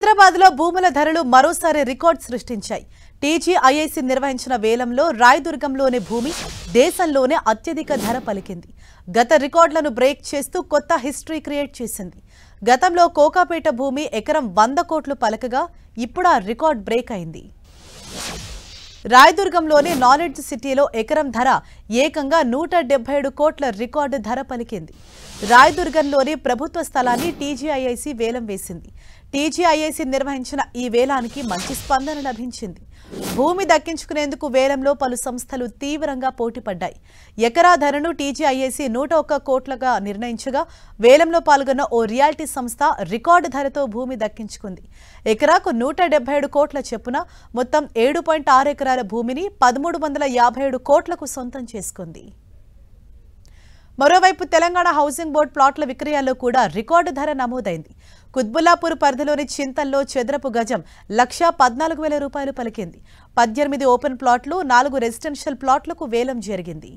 హైదరాబాద్లో భూముల ధరలు మరోసారి రికార్డ్ సృష్టించాయి. టీజీఐఐసీ నిర్వహించిన వేలంలో రాయదుర్గంలోని భూమి దేశంలోనే అత్యధిక ధర పలికింది. గత రికార్డులను బ్రేక్ చేస్తూ కొత్త హిస్టరీ క్రియేట్ చేసింది. గతంలో కోకాపేట భూమి ఎకరం 100 కోట్లు పలకగా ఇప్పుడు ఆ రికార్డ్ బ్రేక్ అయింది. రాయదుర్గంలోని నాలెడ్జ్ సిటీలో ఎకరం ధర ఏకంగా 177 కోట్ల రికార్డు ధర పలికింది. రాయదుర్గంలోని ప్రభుత్వ స్థలాన్ని టీజీఐఐసీ వేలం వేసింది. టీజీఐఐసీ నిర్వహించిన ఈ వేలానికి మంచి స్పందన లభించింది. భూమి దక్కించుకునేందుకు వేలంలో పలు సంస్థలు తీవ్రంగా పోటీపడ్డాయి. ఎకరా ధరను టీజీఐఐసీ 101 కోట్లుగా నిర్ణయించగా వేలంలో పాల్గొన్న ఓ రియాలిటీ సంస్థ రికార్డు ధరతో భూమి దక్కించుకుంది. ఎకరాకు 177 కోట్ల చొప్పున మొత్తం 7.6 ఎకరాల భూమిని 1357 కోట్లకు సొంతం చేసుకుంది. మరోవైపు తెలంగాణ హౌసింగ్ బోర్డు ప్లాట్ల విక్రయాల్లో కూడా రికార్డు ధర నమోదైంది. కుత్బుల్లాపూర్ పరిధిలోని చింతల్లో చదరపు గజం 1,14,000 రూపాయలు పలికింది. 18 ఓపెన్ ప్లాట్లు, 4 రెసిడెన్షియల్ ప్లాట్లకు వేలం జరిగింది.